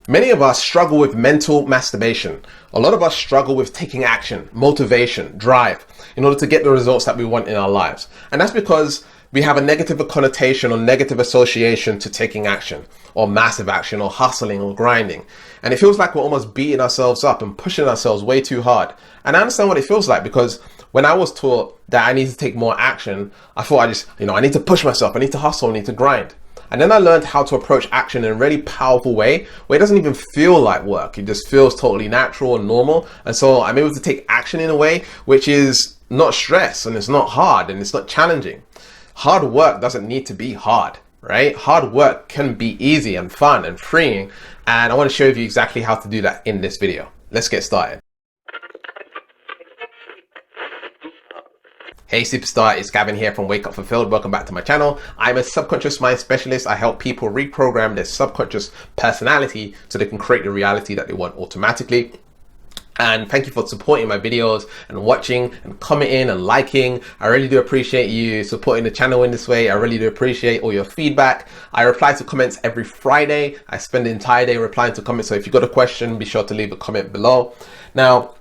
Many of us struggle with mental masturbation. A lot of us struggle with taking action, motivation, drive, in order to get the results that we want in our lives. And that's because we have a negative connotation or negative association to taking action, or massive action, or hustling, or grinding. And it feels like we're almost beating ourselves up and pushing ourselves way too hard. And I understand what it feels like, because when I was taught that I need to take more action, I thought I need to push myself, I need to hustle, I need to grind. And then I learned how to approach action in a really powerful way where it doesn't even feel like work. It just feels totally natural and normal. And so I'm able to take action in a way which is not stress, and it's not hard, and it's not challenging. Hard work doesn't need to be hard, right? Hard work can be easy and fun and freeing. And I want to show you exactly how to do that in this video. Let's get started. Hey superstar, it's Gavin here from Wake Up Fulfilled. Welcome back to my channel. I'm a subconscious mind specialist. I help people reprogram their subconscious personality so they can create the reality that they want automatically. And thank you for supporting my videos and watching and commenting and liking. I really do appreciate you supporting the channel in this way. I really do appreciate all your feedback. I reply to comments every Friday. I spend the entire day replying to comments. So if you've got a question, be sure to leave a comment below. Now,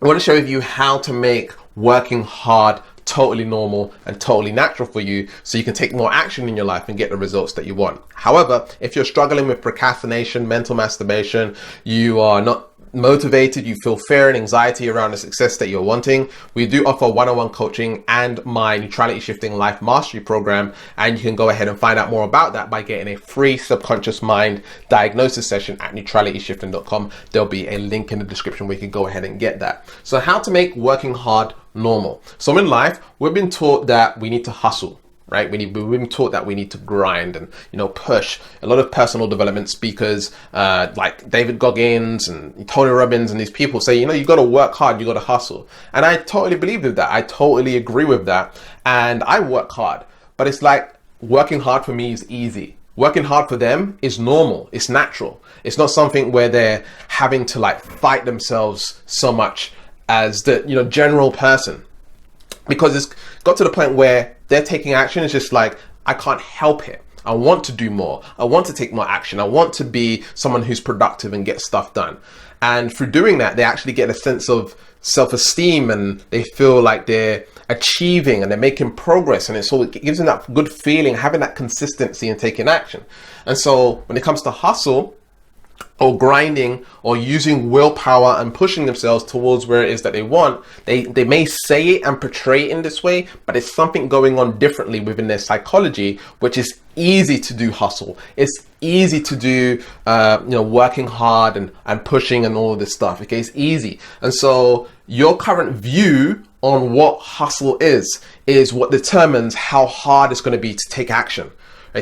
I want to show you how to make working hard totally normal and totally natural for you, so you can take more action in your life and get the results that you want. However, if you're struggling with procrastination, mental masturbation, you are not motivated, you feel fear and anxiety around the success that you're wanting, we do offer one-on-one coaching and my neutrality shifting life mastery program, and you can go ahead and find out more about that by getting a free subconscious mind diagnosis session at neutralityshifting.com. There'll be a link in the description where you can go ahead and get that. So how to make working hard normal. So in life, we've been taught that we need to hustle, right? We've been taught that we need to grind and, push. A lot of personal development speakers like David Goggins and Tony Robbins and these people say, you've got to work hard, you've got to hustle. And I totally believe with that. I totally agree with that. And I work hard, but it's like working hard for me is easy. Working hard for them is normal. It's natural. It's not something where they're having to fight themselves so much as the general person, because it's got to the point where they're taking action. It's just like, I can't help it. I want to do more. I want to take more action. I want to be someone who's productive and get stuff done. And through doing that, they actually get a sense of self-esteem, and they feel like they're achieving and they're making progress. And it gives them that good feeling, having that consistency and taking action. And so when it comes to hustle, or grinding, or using willpower and pushing themselves towards where it is that they want, they may say it and portray it in this way, but it's something going on differently within their psychology, which is easy to do hustle. It's easy to do, working hard and pushing and all of this stuff. Okay, it's easy. And so your current view on what hustle is what determines how hard it's going to be to take action.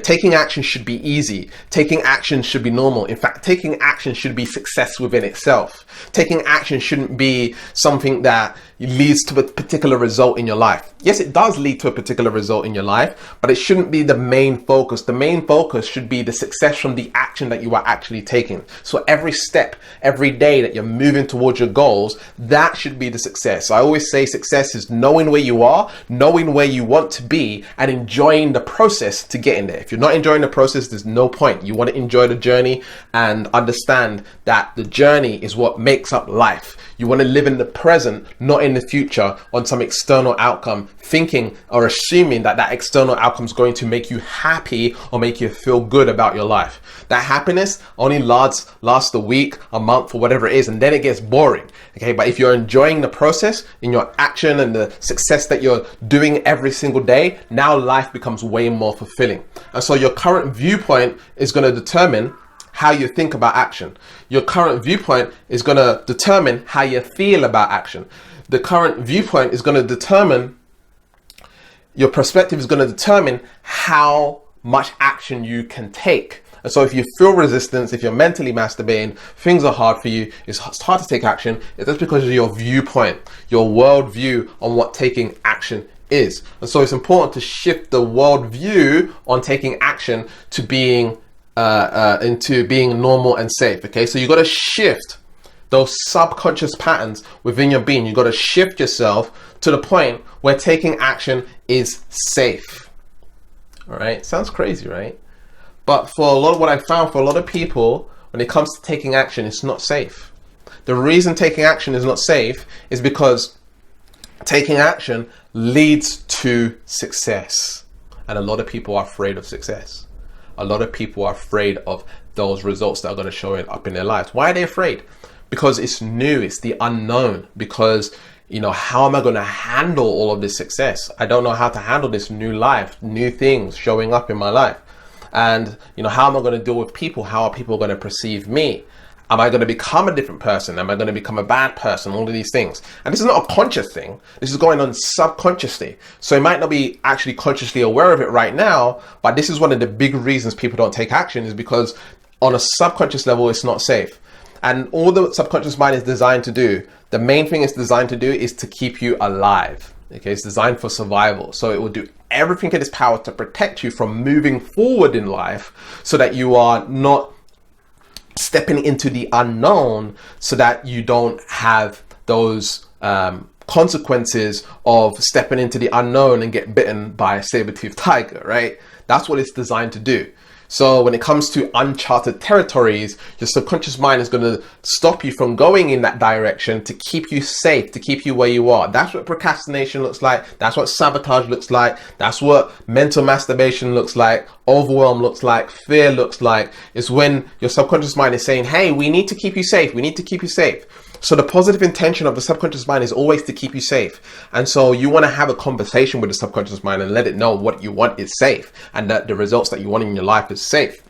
Taking action should be easy. Taking action should be normal. In fact, taking action should be success within itself. Taking action shouldn't be something that leads to a particular result in your life. Yes, it does lead to a particular result in your life, but it shouldn't be the main focus. The main focus should be the success from the action that you are actually taking. So every step, every day that you're moving towards your goals, that should be the success. So I always say success is knowing where you are, knowing where you want to be, and enjoying the process to get in there. If you're not enjoying the process, there's no point. You want to enjoy the journey and understand that the journey is what makes up life. You want to live in the present, not in the future on some external outcome, thinking or assuming that that external outcome is going to make you happy or make you feel good about your life. That happiness only lasts a week, a month, or whatever it is, and then it gets boring. Okay, but if you're enjoying the process in your action and the success that you're doing every single day, now life becomes way more fulfilling. And so your current viewpoint is going to determine how you think about action. Your current viewpoint is going to determine how you feel about action. The current viewpoint is going to determine, your perspective is going to determine how much action you can take. And so if you feel resistance, if you're mentally masturbating, things are hard for you, it's hard to take action, it's because of your viewpoint, your worldview on what taking action is. And so it's important to shift the worldview on taking action to being into being normal and safe. Okay, so you got to shift those subconscious patterns within your being. You got to shift yourself to the point where taking action is safe. All right, sounds crazy, right? But for a lot of what I found, for a lot of people, when it comes to taking action, it's not safe. The reason taking action is not safe is because taking action leads to success. And a lot of people are afraid of success. A lot of people are afraid of those results that are going to show up in their lives. Why are they afraid? Because it's new, it's the unknown. Because, how am I going to handle all of this success? I don't know how to handle this new life, new things showing up in my life. And, how am I going to deal with people? How are people going to perceive me? Am I going to become a different person? Am I going to become a bad person? All of these things. And this is not a conscious thing. This is going on subconsciously. So you might not be actually consciously aware of it right now, but this is one of the big reasons people don't take action, is because on a subconscious level, it's not safe. And all the subconscious mind is designed to do, the main thing it's designed to do is to keep you alive. Okay, it's designed for survival. So it will do everything in its power to protect you from moving forward in life so that you are not stepping into the unknown, so that you don't have those consequences of stepping into the unknown and get bitten by a saber-toothed tiger, right? That's what it's designed to do. So when it comes to uncharted territories, your subconscious mind is going to stop you from going in that direction to keep you safe, to keep you where you are. That's what procrastination looks like. That's what sabotage looks like. That's what mental masturbation looks like. Overwhelm looks like. Fear looks like. It's when your subconscious mind is saying, hey, we need to keep you safe. We need to keep you safe. So the positive intention of the subconscious mind is always to keep you safe. And so you want to have a conversation with the subconscious mind and let it know what you want is safe and that the results that you want in your life is safe.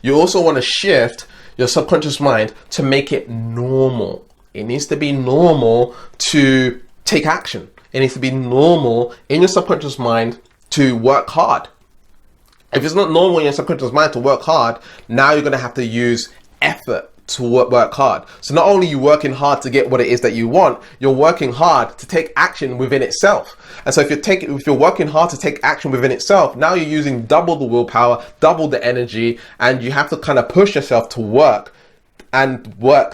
You also want to shift your subconscious mind to make it normal. It needs to be normal to take action. It needs to be normal in your subconscious mind to work hard. If it's not normal in your subconscious mind to work hard, now you're going to have to use effort to work hard. So not only are you working hard to get what it is that you want, you're working hard to take action within itself. And so if you're working hard to take action within itself, now you're using double the willpower, double the energy, and you have to kind of push yourself to work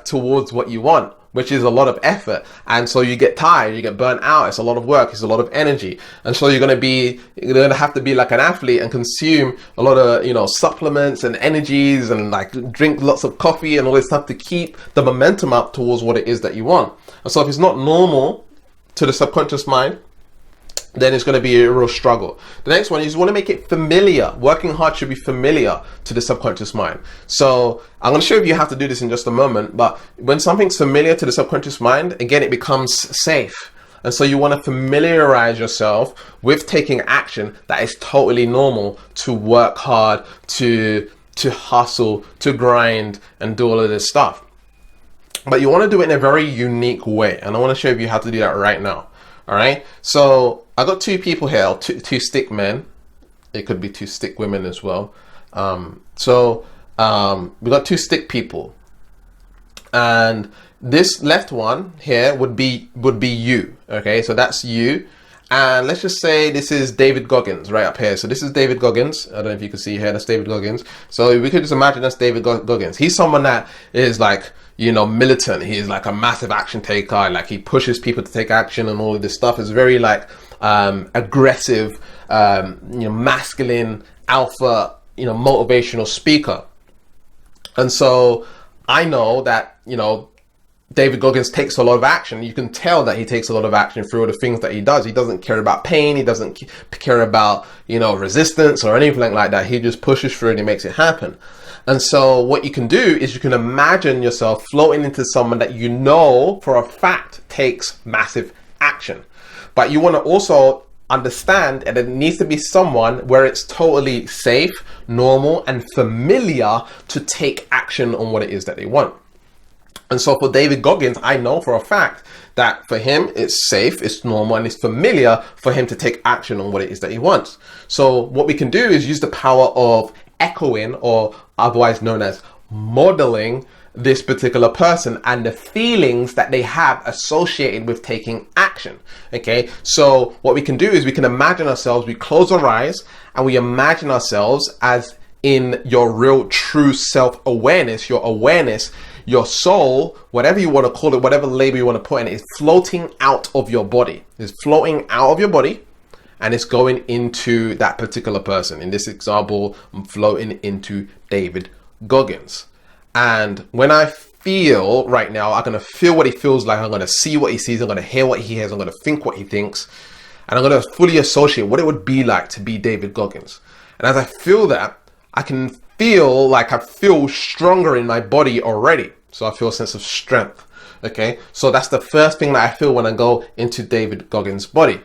towards what you want, which is a lot of effort. And so you get tired, you get burnt out. It's a lot of work, it's a lot of energy. And so you're going to have to be like an athlete and consume a lot of, supplements and energies and like drink lots of coffee and all this stuff to keep the momentum up towards what it is that you want. And so if it's not normal to the subconscious mind, then it's going to be a real struggle. The next one is you want to make it familiar. Working hard should be familiar to the subconscious mind. So I'm going to show you how to do this in just a moment. But when something's familiar to the subconscious mind, again, it becomes safe. And so you want to familiarize yourself with taking action that is totally normal, to work hard, to hustle, to grind, and do all of this stuff. But you want to do it in a very unique way. And I want to show you how to do that right now. All right. So I got two people here, two stick men. It could be two stick women as well. We got two stick people, and this left one here would be you. Okay, so that's you. And let's just say this is David Goggins right up here. So this is David Goggins. I don't know if you can see here. That's David Goggins. So we could just imagine that's David Goggins. He's someone that is like, militant. He is like a massive action taker. Like he pushes people to take action and all of this stuff. Is very like aggressive, masculine, alpha, motivational speaker. And so I know that, David Goggins takes a lot of action. You can tell that he takes a lot of action through all the things that he does. He doesn't care about pain. He doesn't care about, resistance or anything like that. He just pushes through and he makes it happen. And so what you can do is you can imagine yourself floating into someone that you know for a fact takes massive action. But you want to also understand that it needs to be someone where it's totally safe, normal, and familiar to take action on what it is that they want. And so for David Goggins, I know for a fact that for him, it's safe, it's normal, and it's familiar for him to take action on what it is that he wants. So what we can do is use the power of echoing, or otherwise known as modeling, this particular person and the feelings that they have associated with taking action. Okay, so what we can do is we can imagine ourselves, we close our eyes and we imagine ourselves as in your real true self-awareness, your awareness, your soul, whatever you want to call it, whatever label you want to put in it, is floating out of your body. It's floating out of your body and it's going into that particular person. In this example, I'm floating into David Goggins. And when I feel right now, I'm going to feel what he feels like. I'm going to see what he sees. I'm going to hear what he hears. I'm going to think what he thinks. And I'm going to fully associate what it would be like to be David Goggins. And as I feel that, I can feel like I feel stronger in my body already. So I feel a sense of strength. Okay. So that's the first thing that I feel when I go into David Goggins' body.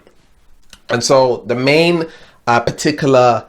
And so the main particular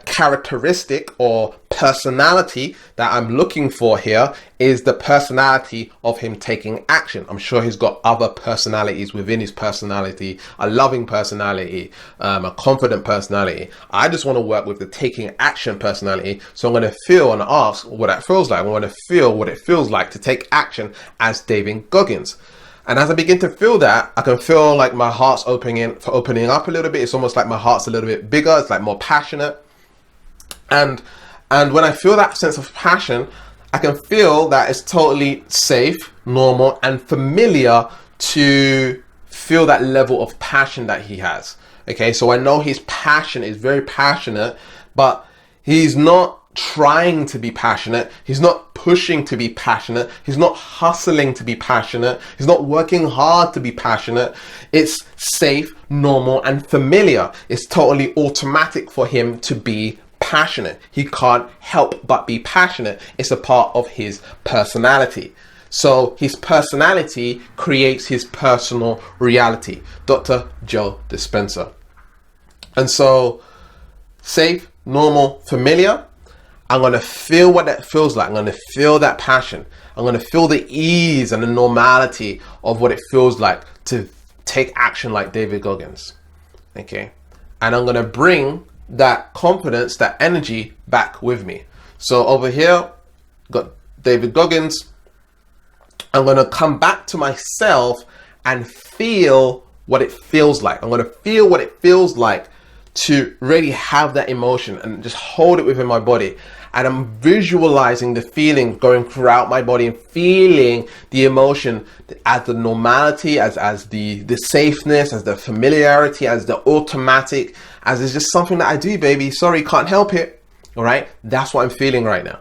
characteristic or personality that I'm looking for here is the personality of him taking action. I'm sure he's got other personalities within his personality, a loving personality, a confident personality. I just want to work with the taking action personality. So I'm going to feel and ask what that feels like. I'm going to feel what it feels like to take action as David Goggins. And as I begin to feel that, I can feel like my heart's opening up a little bit. It's almost like my heart's a little bit bigger. It's like more passionate. And when I feel that sense of passion, I can feel that it's totally safe, normal, and familiar to feel that level of passion that he has. Okay, so I know his passion is very passionate, but he's not trying to be passionate. He's not pushing to be passionate. He's not hustling to be passionate. He's not working hard to be passionate. It's safe, normal, and familiar. It's totally automatic for him to be passionate. He can't help but be passionate. It's a part of his personality. So his personality creates his personal reality. Dr. Joe Dispenza. And so safe, normal, familiar. I'm going to feel what that feels like. I'm going to feel that passion. I'm going to feel the ease and the normality of what it feels like to take action like David Goggins. Okay. And I'm going to bring that confidence, that energy back with me. So over here, got David Goggins. I'm going to come back to myself and feel what it feels like. I'm going to feel what it feels like to really have that emotion and just hold it within my body. And I'm visualizing the feeling going throughout my body and feeling the emotion as the normality, as the safeness, as the familiarity, as the automatic, as it's just something that I do, baby. Sorry, can't help it. All right. That's what I'm feeling right now.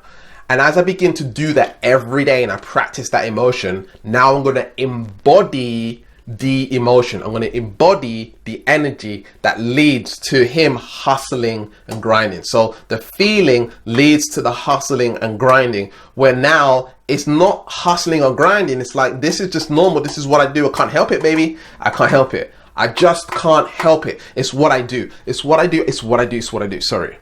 And as I begin to do that every day and I practice that emotion, now I'm going to embody the emotion. I'm going to embody the energy that leads to him hustling and grinding. So the feeling leads to the hustling and grinding, where now it's not hustling or grinding. It's like, this is just normal. This is what I do. I can't help it, baby. I can't help it. I just can't help it. It's what I do. It's what I do. It's what I do. It's what I do. Sorry.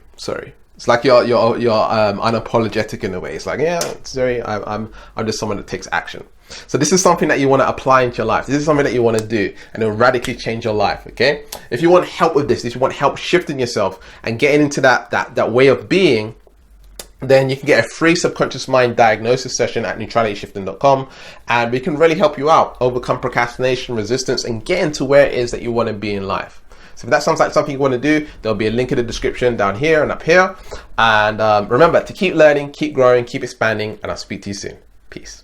It's like you're unapologetic in a way. It's like, yeah, sorry, I'm just someone that takes action. So this is something that you want to apply into your life. This is something that you want to do, and it'll radically change your life. Okay. If you want help with this, if you want help shifting yourself and getting into that way of being, then you can get a free subconscious mind diagnosis session at neutralityshifting.com, and we can really help you out, overcome procrastination, resistance, and get into where it is that you want to be in life. So if that sounds like something you want to do, there'll be a link in the description down here and up here. And remember to keep learning, keep growing, keep expanding, and I'll speak to you soon. Peace.